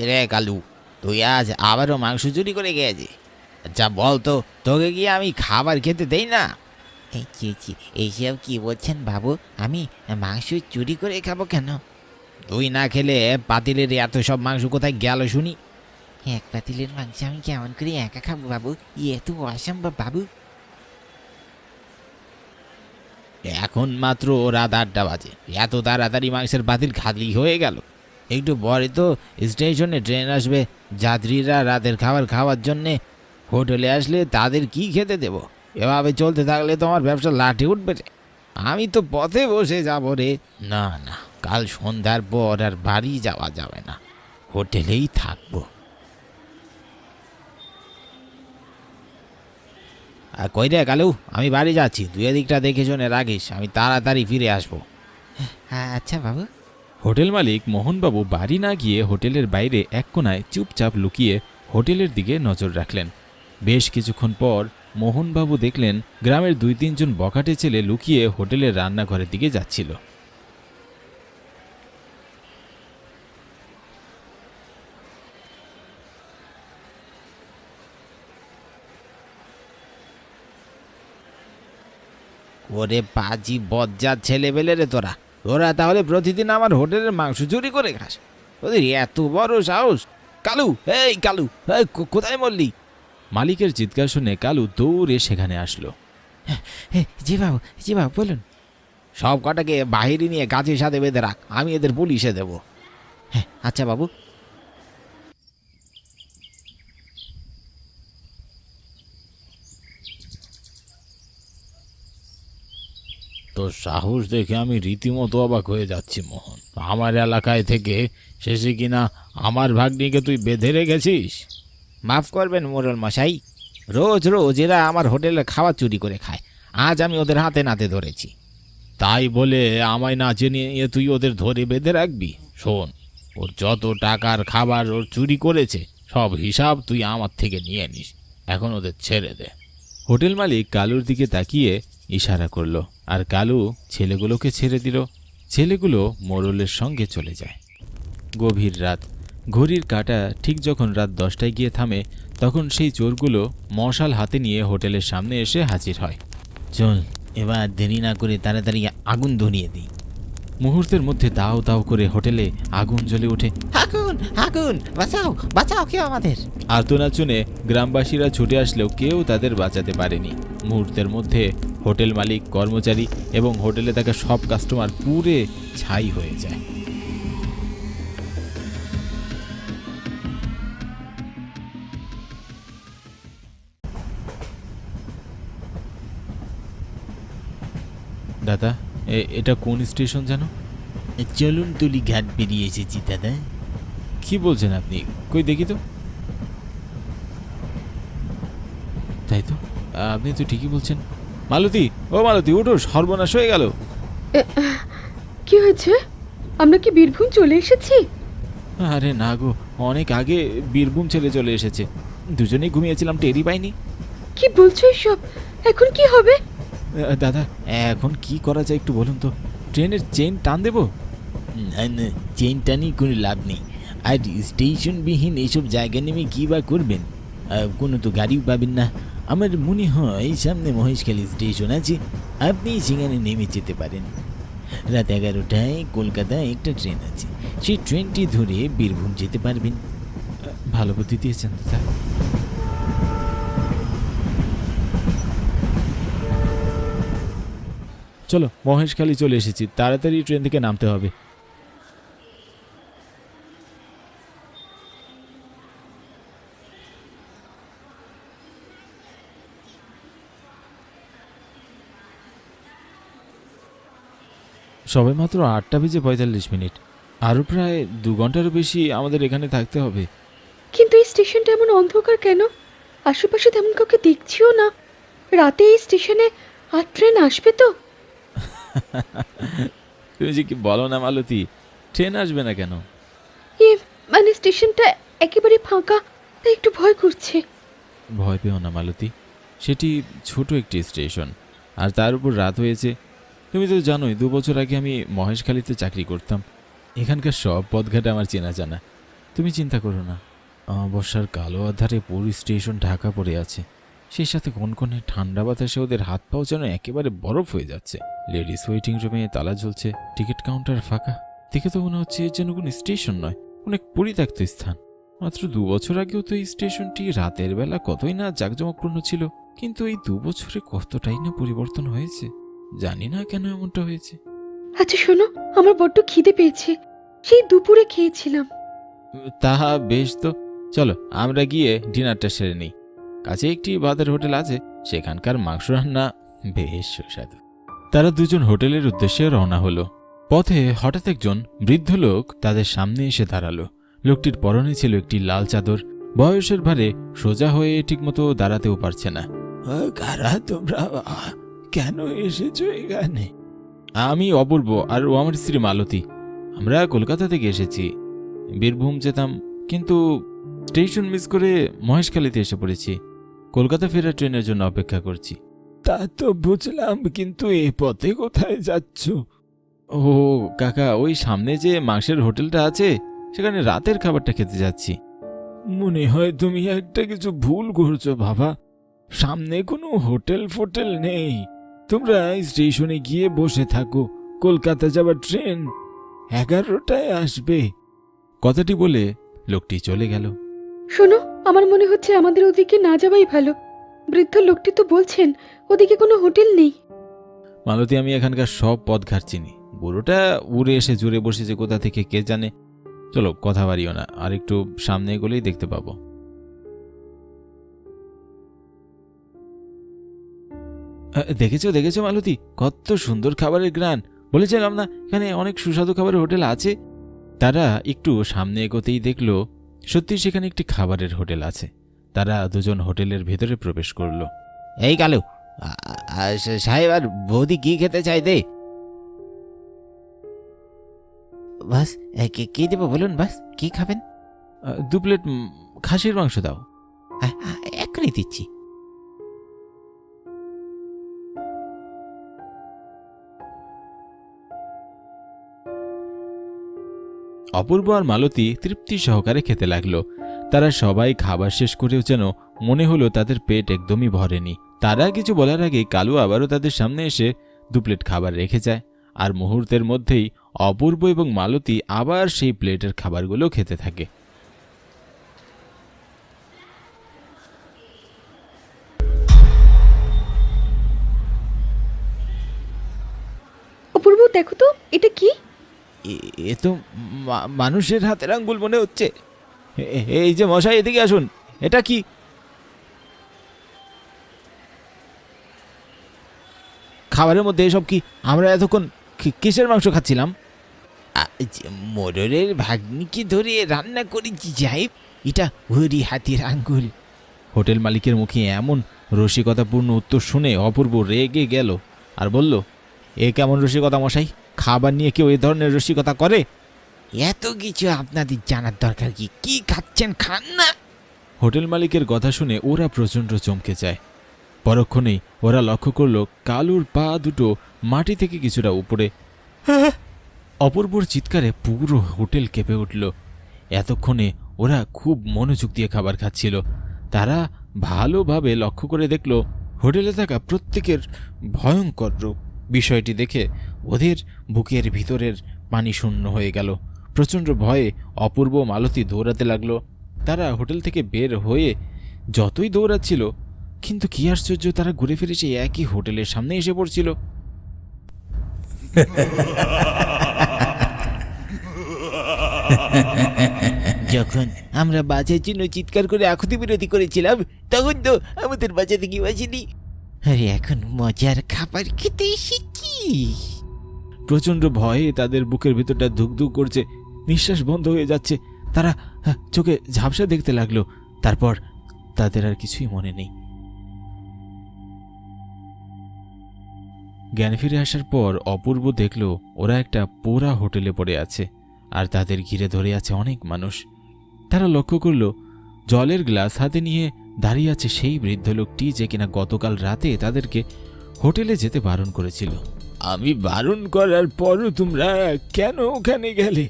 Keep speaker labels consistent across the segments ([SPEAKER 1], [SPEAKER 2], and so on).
[SPEAKER 1] রে কালু, তুই আজ আবারও মাংস চুরি করে গেছিস? আচ্ছা বল তো, তোকে কি আমি খাবার খেতে দেই না?
[SPEAKER 2] এই এইসব কি বলছেন বাবু? আমি মাংস চুরি করে খাবো কেন?
[SPEAKER 1] তুই না খেলে পাতিলের এত সব মাংস কোথায় গেল শুনি?
[SPEAKER 2] এক পাতিলের মাংস আমি কেমন করে একা খাবো বাবু? ইয়ে তো অসম্ভব বাবু।
[SPEAKER 1] এখন মাত্র রাত 8টা বাজে, এত তাড়াতাড়ি মাংসের পাতিল খালি হয়ে গেল? একটু পরে তো স্টেশনে ট্রেন আসবে, যাত্রীরা রাতের খাবার খাওয়ার জন্যে হোটেলে আসলে তাদের কি খেতে দেব? এভাবে চলতে থাকলে তোমার ব্যবসা লাঠে উঠবে রে। আমি তো পথে বসে যাব রে। না না, কাল সন্ধ্যার পর আর বাড়ি যাওয়া যাবে না, হোটেলেই থাকবো। আর কই রে কালু, আমি বাড়ি যাচ্ছি, তুই এদিকটা দেখে শুনে রাখিস, আমি তাড়াতাড়ি ফিরে আসবো।
[SPEAKER 2] হ্যাঁ আচ্ছা বাবু।
[SPEAKER 3] হোটেল মালিক মোহনবাবু বাড়ি না গিয়ে হোটেলের বাইরে এক কোনায় চুপচাপ লুকিয়ে হোটেলের দিকে নজর রাখলেন। বেশ কিছুক্ষণ পর মোহনবাবু দেখলেন গ্রামের 2-3 জন বখাটে ছেলে লুকিয়ে হোটেলের রান্নাঘরের দিকে যাচ্ছিল।
[SPEAKER 1] ওরে পাজি বজ্জাত ছেলেবেলে রে তোরা, তোরা তাহলে প্রতিদিন আমার হোটেলের মাংস চুরি করে খাস? তোদের এত বড় সাহস! কালু, এই কালু, এই কোথায় মরলি?
[SPEAKER 3] মালিকের চিৎকার শুনে কালু দৌড়ে সেখানে আসলো।
[SPEAKER 2] জি বাবু, জি বাবু বলুন।
[SPEAKER 1] সব কটাকে বাহিরে নিয়ে গাছের সাথে বেঁধে রাখ, আমি এদের পুলিশে দেবো।
[SPEAKER 2] হ্যাঁ আচ্ছা বাবু।
[SPEAKER 1] তোর সাহস দেখে আমি রীতিমতো অবাক হয়ে যাচ্ছি মোহন। আমার এলাকায় থেকে শেষে কিনা আমার ভাগ্নিকে তুই বেঁধে রেখেছিস? মাফ করবেন মোড়ল মশাই, রোজ রোজ এরা আমার হোটেলে খাবার চুরি করে খায়, আজ আমি ওদের হাতে নাতে ধরেছি। তাই বলে আমায় না জেনে তুই ওদের ধরে বেঁধে রাখবি? শোন, ওর যত টাকার খাবার ওর চুরি করেছে সব হিসাব তুই আমার থেকে নিয়ে নিস, এখন ওদের ছেড়ে দে।
[SPEAKER 3] হোটেল মালিক কালুর দিকে তাকিয়ে ইশারা করলো আর কালু ছেলেগুলোকে ছেড়ে দিল। ছেলেগুলো মোড়লের সঙ্গে চলে যায়। গভীর রাত, ঘড়ির কাঁটা ঠিক যখন রাত 10টায় গিয়ে থামে তখন সেই চোরগুলো মশাল হাতে নিয়ে হোটেলের সামনে এসে হাজির হয়।
[SPEAKER 1] চল এবার দেরি না করে তাড়াতাড়ি আগুন ধরিয়ে দিই।
[SPEAKER 3] মুহূর্তের মধ্যে দাও দাও করে হোটেলে আগুন জ্বলে ওঠে।
[SPEAKER 2] আগুন আগুন, বাঁচাও বাঁচাও কেউ আমাদের।
[SPEAKER 3] আর্তনাদ শুনে গ্রামবাসীরা ছুটে আসলেও কেউ তাদের বাঁচাতে পারেনি। মুহূর্তের মধ্যে হোটেল মালিক, কর্মচারী এবং হোটেলে থাকা সব কাস্টমার পুড়ে ছাই হয়ে যায়। দাদা, এটা কোন স্টেশন জানো?
[SPEAKER 1] চলুন তুলি ঘাট পেরিয়ে এসেছি দাদা।
[SPEAKER 3] কি বলছেন আপনি? কই দেখি তো। তাই তো, আপনি তো ঠিকই বলছেন। মালতী, ও মালতী, ওঠো, সর্বনাশ হয়ে গেল।
[SPEAKER 4] কি হয়েছে? আমরা কি বীরভূম চলে এসেছি?
[SPEAKER 3] আরে না গো, অনেক আগে বীরভূম ছেলে চলে এসেছে। দুজনেই ঘুমিয়েছিলাম, টেরই পাইনি।
[SPEAKER 4] কি বলছো এসব? এখন কি হবে?
[SPEAKER 3] দাদা, এখন কি করা যায় একটু বলুন তো। ট্রেনের চেইন টান দেবো?
[SPEAKER 1] না না, চেইন টানি কোনো লাভ নেই। আর স্টেশনবিহীন এইসব জায়গা নেমে কী বা করবেন? কোনো তো গাড়িও পাবেন না। আমার মনে হয় সামনে মহেশখালী স্টেশন আছে, আপনি সেখানে নেমে যেতে পারেন। রাত 11টায় কলকাতায় একটা ট্রেন আছে, সেই ট্রেনটি ধরে বীরভূম যেতে পারবেন।
[SPEAKER 3] ভালো বুদ্ধি দিয়েছেন দাদা। চলো, মহেশখালী চলে এসেছি, তাড়াতাড়ি ট্রেন থেকে নামতে হবে। সবে মাত্র 8:45, আরও প্রায় 2 ঘন্টারও বেশি আমাদের এখানে থাকতে হবে।
[SPEAKER 4] কিন্তু এই স্টেশনটা এমন অন্ধকার কেন? আশেপাশে তেমন কাউকে দেখছিও না। রাতে এই স্টেশনে আর ট্রেন আসবে তো?
[SPEAKER 3] তুমি যে কি বলো না মালতী, ট্রেন আসবে না কেন?
[SPEAKER 4] মানে স্টেশনটা একেবারে ফাঁকা, তাই একটু ভয় করছে।
[SPEAKER 3] ভয় পেও না মালতী, সেটি ছোট একটি স্টেশন, আর তার উপর রাত হয়েছে। তুমি তো জানোই 2 বছর আগে আমি মহেশখালীতে চাকরি করতাম, এখানকার সব পথঘাট আমার চেনা জানা। তুমি চিন্তা করো না। অমাবস্যার কালো আধারে পুরী স্টেশন ঢাকা পড়ে আছে, সেই সাথে কনকনে ঠান্ডা বাতাসে ওদের হাত পাও যেন একেবারে বরফ হয়ে যাচ্ছে। লেডিস ওয়েটিং রুমে তালা ঝুলছে, টিকিট কাউন্টার ফাঁকা। দেখে তো মনে হচ্ছে এর যেন কোনো স্টেশন নয়, অনেক পরিত্যক্ত স্থান। মাত্র 2 বছর আগেও তো এই স্টেশনটি রাতের বেলা কতই না জাঁকজমকপূর্ণ ছিল, কিন্তু এই 2 বছরে কতটাই না পরিবর্তন হয়েছে। জানি না কেন এমনটা হয়েছে।
[SPEAKER 4] আচ্ছা শোনো, আমার বড্ড খিদে পেয়েছে, সেই দুপুরে খেয়েছিলাম।
[SPEAKER 3] তাহা বেশ, তো চলো আমরা গিয়ে ডিনারটা সেরে নিই। কাছে একটি ভাতের হোটেল আছে, সেখানকার মাংস রান্না বেশ সুস্বাদু। তারা দুজন হোটেলের উদ্দেশ্যে রওনা হলো। পথে হঠাৎ একজন বৃদ্ধ লোক তাদের সামনে এসে দাঁড়ালো। লোকটির পরনে ছিল একটি লাল চাদর। বয়সের ভারে সোজা হয়ে ঠিকমতো দাঁড়াতেও পারছে না। কারা তোমরা, কেন এসেছো এখানে? আমি অপূর্ব, আর ও আমার স্ত্রী মালতী। আমরা কলকাতা থেকে এসেছি, বীরভূম যেতাম, কিন্তু স্টেশন মিস করে মহেশখালীতে এসে পড়েছি। কলকাতা ফেরার ট্রেনের জন্য অপেক্ষা করছি। তা তো বুঝলাম, কিন্তু এ পথে কোথায় যাচ্ছ? ও কাকা, ওই সামনে যে মাংসের হোটেলটা আছে, সেখানে রাতের খাবারটা খেতে যাচ্ছি। মনে হয় তুমি একটা কিছু ভুল করছো বাবা। সামনে কোনো হোটেল ফোটেল নেই। তোমরা স্টেশনে গিয়ে বসে থাকো, কলকাতা যাবার ট্রেন 11টায় আসবে। কথাটি বলে লোকটি চলে গেল।
[SPEAKER 4] শোনো, আমার মনে হচ্ছে আমাদের ওদিকে না যাওয়াই ভালো। বৃদ্ধ লোকটি তো বলছেন ওদিকে কোনো হোটেল নেই।
[SPEAKER 3] মালতী, আমি এখানকার সব পথ ঘাট চিনি। বুড়োটা উড়ে এসে জুড়ে বসেছে কোথা থেকে কে জানে। চলো কথা বাড়িও না, আর একটু সামনে গেলেই দেখতে পাবো। দেখেছো দেখেছো মালতী, কত সুন্দর খাবারের গ্রান। বলেছিলাম না এখানে অনেক সুস্বাদু খাবারের হোটেল আছে। তারা একটু সামনে এগোতেই দেখলো সত্যি সেখানে একটি খাবারের হোটেল আছে। তারা দুজন হোটেলের ভেতরে প্রবেশ করলো।
[SPEAKER 2] এই কালু, সাহেব আর বৌদি কি খেতে চাই দে? বাস, কি দেবো বলুন? বাস, কি খাবেন?
[SPEAKER 3] 2 প্লেট খাসির মাংস দাও।
[SPEAKER 2] এখনই দিচ্ছি।
[SPEAKER 3] অপূর্ব আর মালতী তৃপ্তি সহকারে খেতে লাগলো। তারা সবাই খাবার শেষ করেও যেন মনে হলো তাদের পেট একদমই ভরেনি। তারা কিছু বলার আগে কালু আবারও তাদের সামনে এসে 2 প্লেট খাবার রেখে যায়। আর মুহূর্তের মধ্যেই অপূর্ব এবং মালতী আবার সেই প্লেটের খাবারগুলো খেতে থাকে।
[SPEAKER 4] অপূর্ব, দেখো তো এটা কি?
[SPEAKER 3] এ তো মানুষের হাতের আঙ্গুল মনে হচ্ছে। এই যে মশাই, এদিকে আসুন, এটা কি? খাবারের মধ্যে এসব কি? আমরা এতক্ষণ কিসের মাংস খাচ্ছিলাম?
[SPEAKER 2] মোড়লের ভাগ্নিকে ধরে রান্না করেছি সাহেব, এটা হরি হাতের আঙ্গুল।
[SPEAKER 3] হোটেল মালিকের মুখে এমন রসিকতাপূর্ণ উত্তর শুনে অপূর্ব রেগে গেল আর বলল, এ কেমন রসিকতা মশাই? খাবার নিয়ে কেউ এ ধরনের রসিকতা করে?
[SPEAKER 2] এত কিছু আপনাদের জানার দরকার কি? কি খাচ্ছেন খান না।
[SPEAKER 3] হোটেল মালিকের কথা শুনে ওরা প্রচণ্ড চমকে যায়। পরক্ষণেই ওরা লক্ষ্য করল কালুর পা দুটো মাটি থেকে কিছুটা উপরে। অপূর্বর চিৎকারে পুরো হোটেল কেঁপে উঠল। এতক্ষণে ওরা খুব মনোযোগ দিয়ে খাবার খাচ্ছিল। তারা ভালোভাবে লক্ষ্য করে দেখল হোটেলে থাকা প্রত্যেকের ভয়ঙ্কর রূপ। বিষয়টি দেখে ওদের বুকের ভিতরের পানি শূন্য হয়ে গেল। প্রচণ্ড ভয়ে অপূর্ব মালতী দৌড়াতে লাগলো। তারা হোটেল থেকে বের হয়ে যতই দৌড়াচ্ছিল, কিন্তু কি আশ্চর্য, তারা ঘুরে ফিরে সেই একই হোটেলের সামনে এসে পড়ছিল।
[SPEAKER 2] যখন আমরা বাঁচার জন্য চিৎকার করে আকুতি বিরতি করেছিলাম, তখন তো আমাদের বাঁচাতে কেউ আসেনি। আরে এখন মজার খাবার খেতে এসেছি।
[SPEAKER 3] প্রচণ্ড ভয়ে তাদের বুকের ভিতরটা ধুকধুক করছে, নিঃশ্বাস বন্ধ হয়ে যাচ্ছে। তারা চোখে ঝাপসা দেখতে লাগলো। তারপর তাদের আর কিছুই মনে নেই। জ্ঞান ফিরে আসার পর অপূর্ব দেখল ওরা একটা পোড়া হোটেলে পড়ে আছে, আর তাদের ঘিরে ধরে আছে অনেক মানুষ। তারা লক্ষ্য করল জলের গ্লাস হাতে নিয়ে দাঁড়িয়ে আছে সেই বৃদ্ধ লোকটি, যে কিনা গতকাল রাতে তাদেরকে হোটেলে যেতে বারণ করেছিল। আমি বারণ করার পরও তোমরা কেন ওখানে গেলে?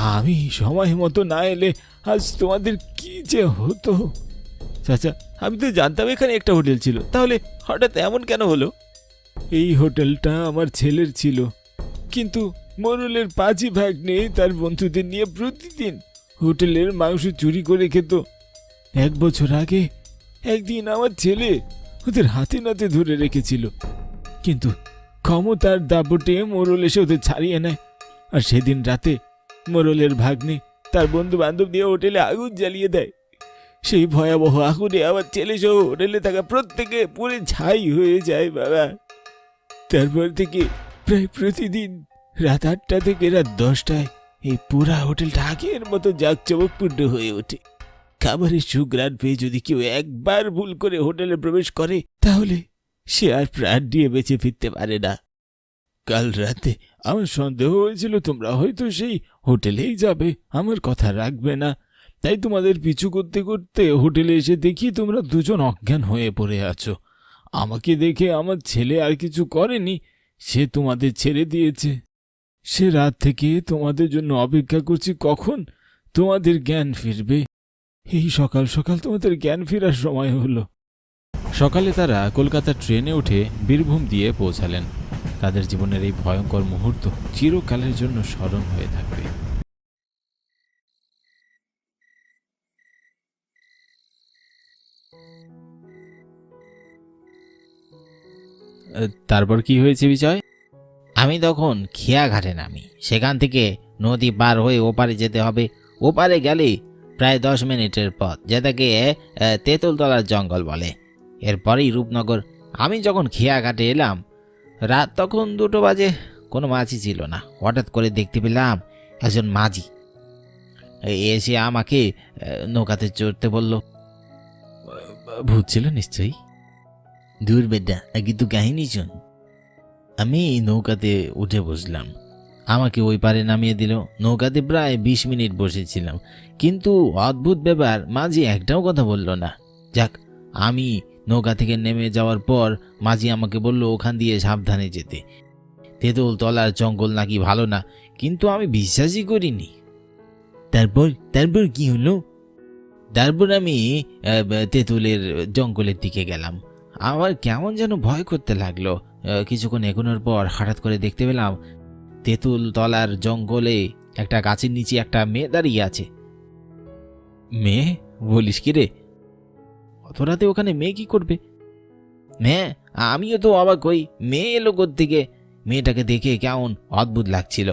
[SPEAKER 1] আমি সময় মতো না এলে আজ তোমাদের কি যে হতো।
[SPEAKER 3] চাচা, আমি তো জানতাম এখানে একটা হোটেল ছিল, তাহলে হঠাৎ এমন কেন হলো?
[SPEAKER 1] এই হোটেলটা আমার ছেলের ছিল, কিন্তু মোরলের পাঁচি ভাগ্নে তার বন্ধুদের নিয়ে প্রতিদিন হোটেলের মাংস চুরি করে খেত। 1 বছর আগে একদিন আমার ছেলে ওদের হাতে নাতে ধরে রেখেছিল, কিন্তু ক্ষমতার দাপটে মোরল এসে ওদের ছাড়িয়ে নেয়। আর সেদিন রাতে মোরলের ভাগ্নে তার বন্ধু বান্ধব দিয়ে হোটেলে আগুন জ্বালিয়ে দেয়। সেই ভয়াবহ আগুনে আমার ছেলে সহ হোটেলে থাকা প্রত্যেকে পুড়ে ছাই হয়ে যায় বাবা। তারপর থেকে প্রায় প্রতিদিন রাত 8টা থেকে রাত 10টায় এই পুরা হোটেলটা আগের মতো জাঁকজমকপূর্ণ হয়ে ওঠে। খাবারের সুঘ্রাণ পেয়ে যদি কেউ একবার ভুল করে হোটেলে প্রবেশ করে, তাহলে সে আর প্রাণ দিয়ে বেঁচে ফিরতে পারে না। কাল রাতে আমার সন্দেহ হয়েছিল তোমরা হয়তো সেই হোটেলেই যাবে, আমার কথা রাখবে না। তাই তোমাদের পিছু করতে করতে হোটেলে এসে দেখি তোমরা দুজন অজ্ঞান হয়ে পড়ে আছো। আমাকে দেখে আমার ছেলে আর কিছু করেনি, সে তোমাদের ছেড়ে দিয়েছে। সে রাত থেকে তোমাদের জন্য অপেক্ষা করছি কখন তোমাদের জ্ঞান ফিরবে। এই সকাল সকাল তোমাদের জ্ঞান ফেরার সময় হলো।
[SPEAKER 3] সকালে তারা কলকাতার ট্রেনে উঠে বীরভূম দিয়ে পৌঁছালেন। তাদের জীবনের এই ভয়ঙ্কর মুহূর্ত চিরকালের জন্য স্মরণ হয়ে থাকবে। তারপর কি হয়েছে বিজয়?
[SPEAKER 2] আমি তখন খেয়াঘাটে নামি। সেখান থেকে নদী পার হয়ে ওপারে যেতে হবে। ওপারে গেলে প্রায় 10 মিনিটের পথ, যেটাকে তেঁতুলতলার জঙ্গল বলে। এরপরেই রূপনগর। আমি যখন খেয়াঘাটে এলাম, রাত তখন 2টো বাজে। কোনো মাঝি ছিল না। হঠাৎ করে দেখতে পেলাম একজন মাঝি এসে আমাকে নৌকাতে চড়তে বলল।
[SPEAKER 3] ভূত ছিল নিশ্চয়ই।
[SPEAKER 2] দূর বেটা, আগে তো কাহিনী শোন। আমি নৌকাতে উঠে বসলাম। আমাকে ওই পারে নামিয়ে দিল। নৌকাতে প্রায় 20 মিনিট বসেছিলাম, কিন্তু অদ্ভুত ব্যাপার, মাঝি একটাও কথা বলল না। যাক, আমি নৌকা থেকে নেমে যাওয়ার পর মাঝি আমাকে বলল ওখান দিয়ে সাবধানে যেতে। তেঁতুল তলার জঙ্গল নাকি ভালো না, কিন্তু আমি বিশ্বাসই করিনি। তারপর কি হলো? তারপর আমি তেঁতুলের জঙ্গলের দিকে গেলাম। আমার কেমন যেন ভয় করতে লাগলো। কিছুক্ষণ এগোনোর পর হঠাৎ করে দেখতে পেলাম তেঁতুল তলার জঙ্গলে একটা গাছের নিচে একটা মেয়ে দাঁড়িয়ে আছে।
[SPEAKER 3] মেয়ে বলিস কি রে?
[SPEAKER 2] অত রাতে ওখানে মেয়ে কি করবে? মেয়ে? আমিও তো অবাক হই, মেয়ে এলো কোত্থেকে? মেয়েটাকে দেখে কেমন অদ্ভুত লাগছিল।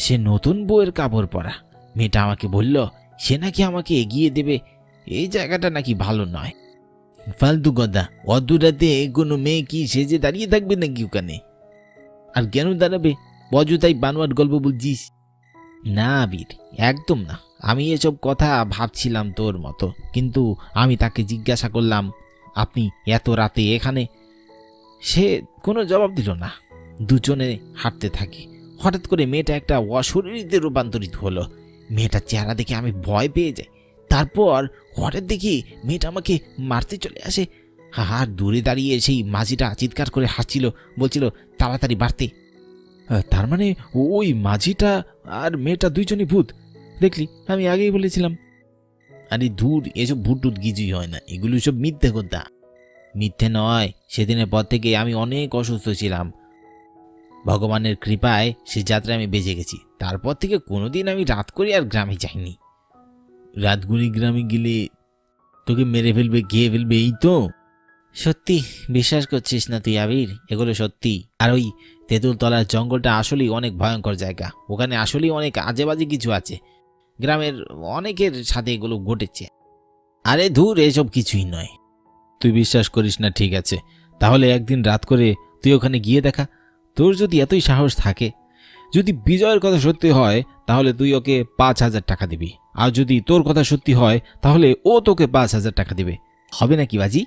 [SPEAKER 2] সে নতুন বউয়ের কাপড় পরা। মেয়েটা আমাকে বলল সে নাকি আমাকে এগিয়ে দেবে, এই জায়গাটা নাকি ভালো নয়। ফালতু কথা, অত রাতে কোনো মেয়ে কি সেজে দাঁড়িয়ে থাকবে নাকি ওখানে? আর কেন দাঁড়াবে? অযথাই বানোয়াট গল্প বলছিস। না বীর, একদম না। আমি এসব কথা ভাবছিলাম তোর মতো, কিন্তু আমি তাকে জিজ্ঞাসা করলাম আপনি এত রাতে এখানে? সে কোনো জবাব দিল না। দুজনে হাঁটতে থাকি। হঠাৎ করে মেয়েটা একটা অশরীরীতে রূপান্তরিত হলো। মেয়েটার চেহারা দেখে আমি ভয় পেয়ে যাই। তারপর হঠাৎ দেখি মেয়েটা আমাকে মারতে চলে আসে। আর দূরে দাঁড়িয়ে সেই মাঝিটা চিৎকার করে হাসছিল, বলছিল তাড়াতাড়ি বাড়তে।
[SPEAKER 3] তার মানে ওই মাঝিটা আর মেয়েটা দুইজনই ভূত? দেখলি, আমি আগেই বলেছিলাম।
[SPEAKER 2] আরে দূর, এসব ভূত টুত কিছুই হয় না, এগুলো সব মিথ্যে কথা। মিথ্যে নয়, সেদিনের পর থেকে আমি অনেক অসুস্থ ছিলাম। ভগবানের কৃপায় সে যাত্রায় আমি বেঁচে গেছি। তারপর থেকে কোনোদিন আমি রাত করে আর গ্রামে যাইনি। রাতগুলি গ্রামে গেলে তোকে মেরে ফেলবে, খেয়ে ফেলবে, এই তো। সত্যি বিশ্বাস করছিস না তুই আবির? এগুলো সত্যি। আর ওই তেঁতুল তলার জঙ্গলটা আসলেই অনেক ভয়ঙ্কর জায়গা। ওখানে আসলেই অনেক আজে বাজে কিছু আছে। গ্রামের অনেকের সাথে এগুলো ঘটেছে। আরে ধুর, এসব কিছুই নয়।
[SPEAKER 3] তুই বিশ্বাস করিস না, ঠিক আছে, তাহলে একদিন রাত করে তুই ওখানে গিয়ে দেখা। তোর যদি এতই সাহস থাকে, যদি বিজয়ের কথা সত্যি হয় তাহলে তুই ওকে 5,000 টাকা দিবি। আর যদি তোর কথা সত্যি হয় তাহলে ও তোকে 5,000 টাকা দিবে।
[SPEAKER 2] হবে নাকি বাজি?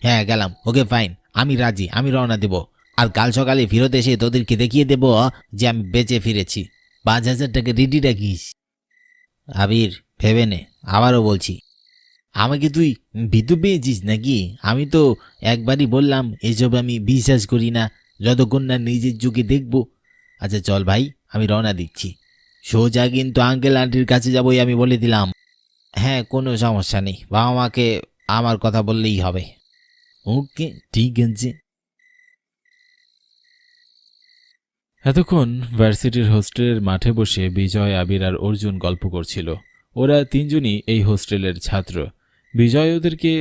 [SPEAKER 2] হ্যাঁ গেলাম, ওকে ফাইন, আমি রাজি। আমি রওনা দেব, আর কাল সকালে ফেরত এসে তোদেরকে দেখিয়ে দেব যে আমি বেঁচে ফিরেছি। 5,000 টাকা রেডি রাখিস। আবির, ভেবে নে, আবারও বলছি। আমাকে তুই ভীতু পেয়েছিস নাকি? আমি তো একবারই বললাম এসব আমি বিশ্বাস করি না, যতক্ষণ না নিজের চোখে দেখব। আচ্ছা চল ভাই, আমি রওনা দিচ্ছি। সোজা কিন্তু আঙ্কেল আন্টির কাছে যাবই, আমি বলে দিলাম। হ্যাঁ, কোনো সমস্যা নেই, বাবা মাকে আমার কথা বললেই হবে। ওকে, ঠিক আছে।
[SPEAKER 3] এতক্ষণ ভার্সিটির হোস্টেলের মাঠে বসে বিজয়, আবির আর অর্জুন গল্প করছিল। ওরা তিনজনই এই হোস্টেলের ছাত্র। বিজয় ওদেরকে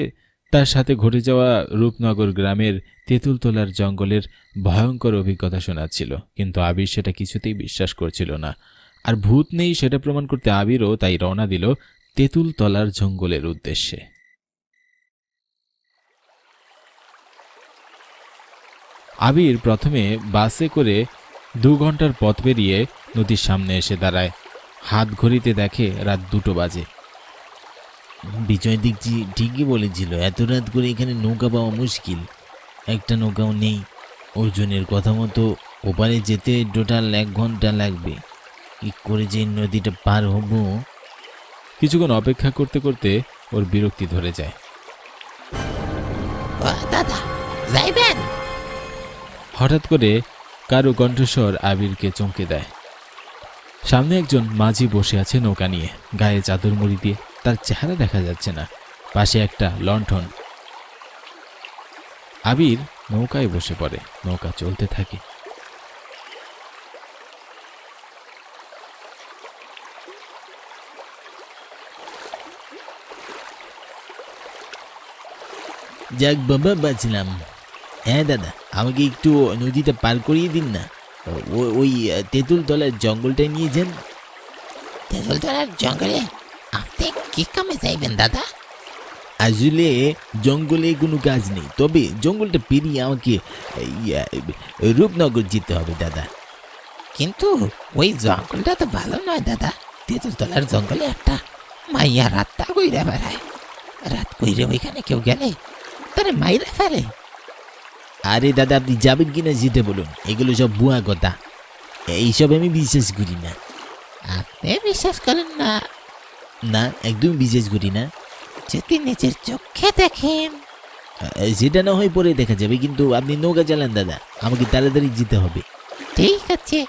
[SPEAKER 3] তার সাথে ঘটে যাওয়া রূপনগর গ্রামের তেঁতুলতলার জঙ্গলের ভয়ঙ্কর অভিজ্ঞতা শোনাচ্ছিল, কিন্তু আবির সেটা কিছুতেই বিশ্বাস করছিল না। আর ভূত নেই সেটা প্রমাণ করতে আবিরও তাই রওনা দিল তেঁতুলতলার জঙ্গলের উদ্দেশ্যে। আবির প্রথমে বাসে করে 2 ঘন্টার পথ পেরিয়ে নদীর সামনে এসে দাঁড়ায়। হাত ঘড়িতে দেখে রাত 2টো বাজে।
[SPEAKER 2] বিজয় দেখছি ঠিকই বলেছিল, এত রাত করে এখানে নৌকা পাওয়া মুশকিল। একটা নৌকাও নেই। অর্জুনের কথা মতো ওপারে যেতে টোটাল 1 ঘন্টা লাগবে। কি করে যে নদীটা পার হব?
[SPEAKER 3] কিছুক্ষণ অপেক্ষা করতে করতে ওর বিরক্তি ধরে যায়।
[SPEAKER 2] দাদা যাইবেন?
[SPEAKER 3] হঠাৎ করে কারো কণ্ঠস্বর আবিরকে চমকে দেয়। সামনে একজন মাঝি বসে আছে নৌকা নিয়ে, গায়ে চাদর মুড়ি দিয়ে, তার চেহারা দেখা যাচ্ছে না। পাশে একটা লণ্ঠন। আবির নৌকায় বসে পড়ে। নৌকা চলতে থাকে।
[SPEAKER 2] যাক বাবা, বাঁচলাম। হ্যাঁ দাদা, আমাকে একটু নদীটা পার করিয়ে দিন না। ওই তেঁতুলতলার জঙ্গলটায় নিয়ে যান।
[SPEAKER 5] তেঁতুলতলার জঙ্গলে আপনি কি কামে যাইবেন দাদা?
[SPEAKER 2] আসলে জঙ্গলে কোনো কাজ নেই, তবে জঙ্গলটা পেরিয়ে আমাকে রূপনগর যেতে হবে দাদা।
[SPEAKER 5] কিন্তু ওই জঙ্গলটা তো ভালো নয় দাদা। তেঁতুলতলার জঙ্গলে একটা মাইয়া রাতটা কইরা বেড়ায়। রাত কইরে ওইখানে কেউ গেলে তারে মাইরা ফেলে।
[SPEAKER 2] আরে দাদা, আপনি যাবেন কিনা যেতে বলুন। এগুলো সব বুয়া কথা, এইসব আমি বিশ্বাস করি না।
[SPEAKER 5] আপনি বিশ্বাস করেন না?
[SPEAKER 2] না, একদম বিশ্বাস করি না।
[SPEAKER 5] যদি নিজের চোখে দেখেন।
[SPEAKER 2] সেটা না হয় পরে দেখা যাবে, কিন্তু আপনি নৌকা চালান দাদা, আমাকে তাড়াতাড়ি যেতে হবে।
[SPEAKER 5] ঠিক আছে।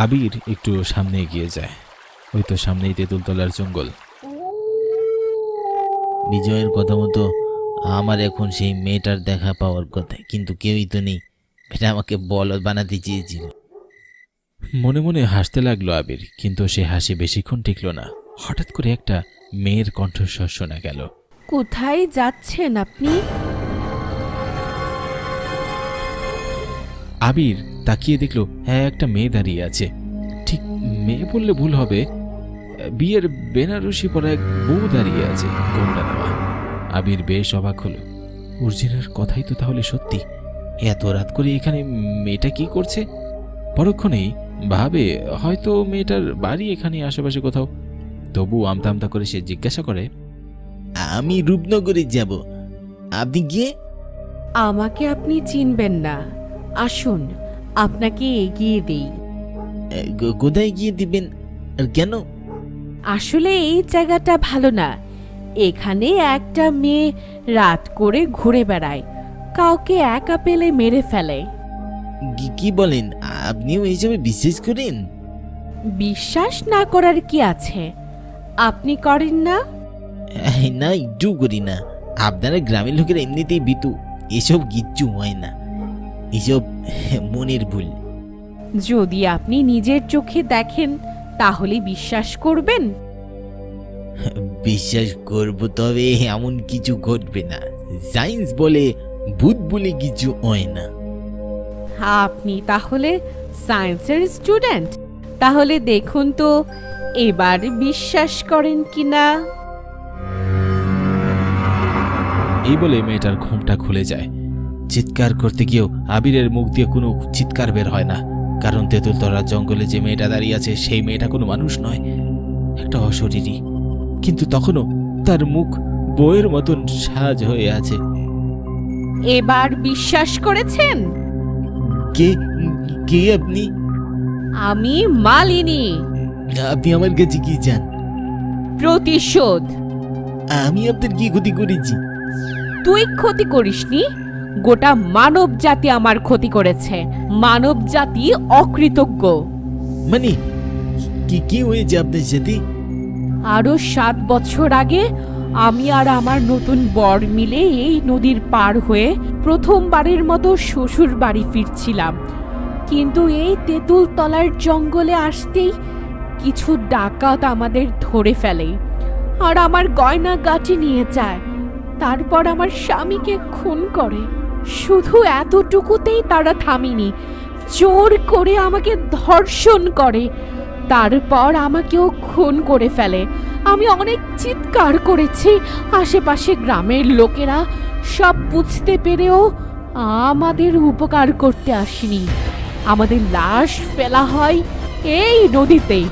[SPEAKER 3] আবির একটু সামনে এগিয়ে যায়। ওই তো সামনেই তেঁতুলতলার জঙ্গল।
[SPEAKER 2] বিজয়ের কথা মতো আমার এখন সেই মেয়েটার দেখা পাওয়ার কথা, কিন্তু কেউই তো নেই। এটা আমাকে বলদ বানাতে চেয়েছিল।
[SPEAKER 3] মনে মনে হাসতে লাগলো আবির, কিন্তু সে হাসি বেশিক্ষণ টিকল না। হঠাৎ করে একটা মেয়ের কণ্ঠস্বর শোনা গেল।
[SPEAKER 4] কোথায় যাচ্ছেন আপনি?
[SPEAKER 3] আবির তাকিয়ে দেখলো হ্যাঁ, একটা মেয়ে দাঁড়িয়ে আছে। ঠিক মেয়ে বললে ভুল হবে, বিয়ের বেনারসি পরা এক বউ দাঁড়িয়ে আছে, গোমড়া দেওয়া। আবির বেশ অবাক হলো। অর্জুনের কথাই তো তাহলে সত্যি। এত রাত করে এখানে মেয়েটা কি করছে? পরক্ষণেই ভাবে হয়তো মেয়েটার বাড়ি এখানে আশেপাশে কোথাও। তবু আমতা আমতা করে সে জিজ্ঞাসা করে,
[SPEAKER 2] আমি রূপনগরে যাব, আপনি গিয়ে?
[SPEAKER 4] আমাকে আপনি চিনবেন না, আসুন আপনাকে এগিয়ে দেই।
[SPEAKER 2] কোথায় গিয়ে দিবেন আর কেন?
[SPEAKER 4] আসলে এই জায়গাটা ভালো না। এখানে একটা মেয়ে রাত করে ঘুরে বেড়ায়, কাউকে একা পেলে মেরে ফেলে।
[SPEAKER 2] কি বলেন? আপনিও এইসবে বিশ্বাস করেন?
[SPEAKER 4] বিশ্বাস না করার কি আছে? আপনি করেন না?
[SPEAKER 2] না, একটু করি না। আপনারা গ্রামের লোকেরা এমনিতেই ভীতু, এসব কিচ্ছু হয় না, এসব মনের ভুল।
[SPEAKER 4] যদি আপনি নিজের চোখে দেখেন তাহলে বিশ্বাস করবেন?
[SPEAKER 2] বিশ্বাস করব, তবে এমন কিছু ঘটবে না। সায়েন্স বলে ভূত বলে কিছু হয় না।
[SPEAKER 4] আপনি তাহলে সায়েন্সের স্টুডেন্ট? তাহলে দেখুন তো এবার বিশ্বাস করেন কিনা।
[SPEAKER 3] এই বলে মেয়েটার ঘুমটা খুলে যায়। চিৎকার করতে গিয়েও আবিরের মুখ দিয়ে কোনো চিৎকার বের হয় না, কারণ তেঁতুলতলার জঙ্গলে যে মেয়েটা দাঁড়িয়ে আছে সেই মেয়েটা কোনো মানুষ নয়, একটা অশরীরী। কিন্তু তখনও তার মুখ বইয়ের মতন সাজ হয়ে আছে।
[SPEAKER 4] এবার বিশ্বাস করেছেন?
[SPEAKER 2] কে কে আপনি?
[SPEAKER 4] আমি মালিনী।
[SPEAKER 2] আপনি আমার কাছে কি চান?
[SPEAKER 4] প্রতিশোধ।
[SPEAKER 2] আমি আপনার কি ক্ষতি করেছি?
[SPEAKER 4] তুই ক্ষতি করিসনি, গোটা মানব জাতি আমার ক্ষতি করেছে। মানব জাতি অকৃতজ্ঞ।
[SPEAKER 2] মানে কি হয়েছে আপনার সাথে?
[SPEAKER 4] আরো 7 বছর আগে আমি আর আমার নতুন বর মিলে এই নদীর পার হয়ে প্রথমবারের মতো শ্বশুর বাড়ি ফিরছিলাম। কিন্তু এই তেঁতুল তলার জঙ্গলে আসতেই কিছু ডাকাত আমাদের ধরে ফেলে আর আমার গয়না গাটি নিয়ে যায়। তারপর আমার স্বামীকে খুন করে। শুধু এতটুকুতেই তারা থামেনি, জোর করে আমাকে ধর্ষণ করে, তারপর আমাকেও খুন করে ফেলে। আমি অনেক চিৎকার করেছি, আশেপাশে গ্রামের লোকেরা সব বুঝতে পেরেও আমাদের উপকার করতে আসেনি। আমাদের লাশ ফেলা হয় এই নদীতেই।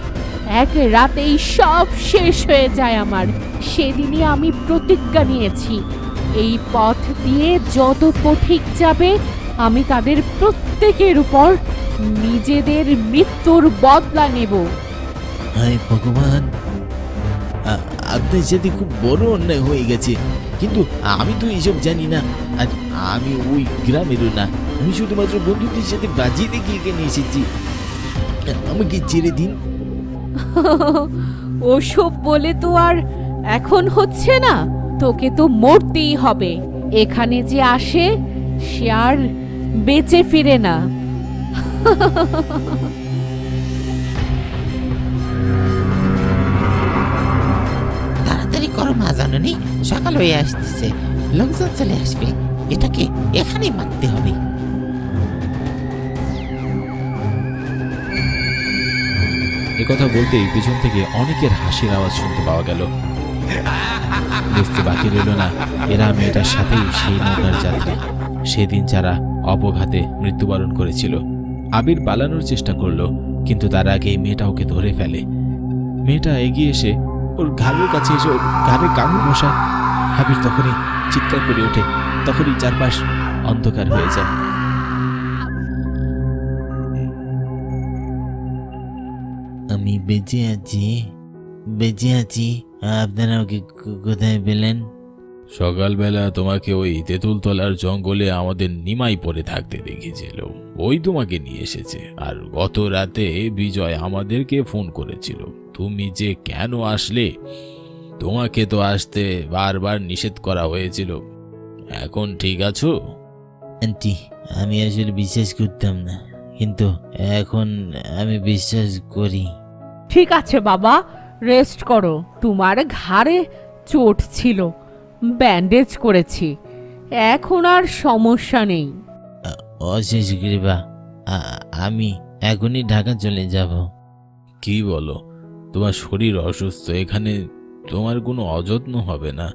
[SPEAKER 4] এক রাতেই সব শেষ হয়ে যায় আমার। সেদিনই আমি প্রতিজ্ঞা নিয়েছি, এই পথ দিয়ে যত পথিক যাবে আমি তাদের প্রত্যেকের উপর নিজেদের মৃত্যুর বদলা নেব।
[SPEAKER 2] হায় ভগবান, আপনার সাথে খুব বড় অন্যায় হয়ে গেছে, কিন্তু আমি তো এইসব জানি না। আর আমি ওই গ্রামেরও না, আমি শুধুমাত্র বন্ধুদের সাথে বাজিয়ে দেখে এখানে এসেছি। আমাকে ছেড়ে দিন।
[SPEAKER 4] ওসব বলে তো আর এখন হচ্ছে না, তোকে তো মরতেই হবে। এখানে যে আসে সে আর বেঁচে ফিরে না।
[SPEAKER 5] তাড়াতাড়ি করো মা জাননী, সকাল হয়ে আসতেছে, লোকজন চলে আসবে। এটাকে এখানেই মারতে হবে।
[SPEAKER 3] একথা বলতেই পিছন থেকে অনেকের হাসির আওয়াজ শুনতে পাওয়া গেল। বুঝতে বাকি রইল না, এরা মেয়েটার সাথেই সেই নৌকার যাত্রী, সেদিন যারা অপঘাতে মৃত্যুবরণ করেছিল। আবির পালানোর চেষ্টা করলো, কিন্তু তার আগেই মেয়েটা ওকে ধরে ফেলে। মেয়েটা এগিয়ে এসে ওর ঘাড়ের কাছে এসে ওর ঘাড়ে কামড় বসায়। আবির তখনই চিৎকার করে ওঠে, তখনই চারপাশ অন্ধকার হয়ে যায়।
[SPEAKER 2] আমি বেঁচে আছি, বেঁচে আছি। আপনারা ওকে কোথায় পেলেন?
[SPEAKER 1] সকালবেলা তোমাকে ওই তেঁতুলতলার জঙ্গলে আমাদের নিমাই পড়ে থাকতে দেখেছিল, ওই তোমাকে নিয়ে এসেছে। আর গত রাতে বিজয় আমাদেরকে ফোন করেছিল। তুমি যে কেন আসলে? তোমাকে তো আসতে বারবার নিষেধ করা হয়েছিল। এখন ঠিক আছো?
[SPEAKER 2] আন্টি, আমি আসলে বিশ্বাস করতাম না, কিন্তু এখন আমি বিশ্বাস করি।
[SPEAKER 4] ঠিক আছে বাবা, রেস্ট করো। তোমার ঘাড়ে চোট ছিল, ব্যান্ডেজ করেছি, এখন আর সমস্যা নেই।
[SPEAKER 2] অশেষ কৃপা। আমি এখনই ঢাকা চলে যাব।
[SPEAKER 1] কি বলো? তোমার শরীর অসুস্থ, এখানে তোমার কোনো অযত্ন হবে না।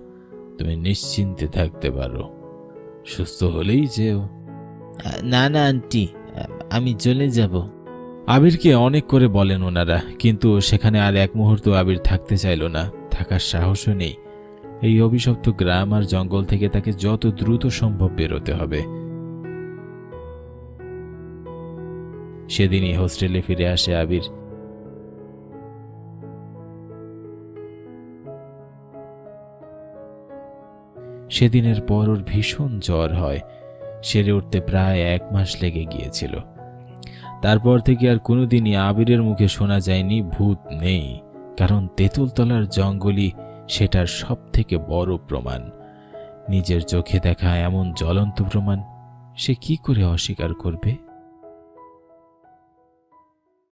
[SPEAKER 1] তুমি নিশ্চিন্তে থাকতে পারো, সুস্থ হলেই যেও।
[SPEAKER 2] না না আন্টি, আমি চলে যাব।
[SPEAKER 3] আবিরকে অনেক করে বলেন ওনারা, কিন্তু সেখানে আর এক মুহূর্ত আবির থাকতে চাইল না, থাকার সাহসও নেই। এই অভিশপ্ত গ্রাম আর জঙ্গল থেকে তাকে যত দ্রুত সম্ভব বেরোতে হবে। সেদিনই হোস্টেলে ফিরে আসে আবির। সেদিনের পর ওর ভীষণ জ্বর হয়, সেরে উঠতে প্রায় 1 মাস লেগে গিয়েছিল। তারপর থেকে আর কোনোদিনই আবিরের মুখে শোনা যায়নি ভূত নেই, কারণ তেঁতুলতলার জঙ্গলই সেটার সব থেকে বড় প্রমাণ। নিজের চোখে দেখা এমন জ্বলন্ত প্রমাণ সে কি করে অস্বীকার করবে?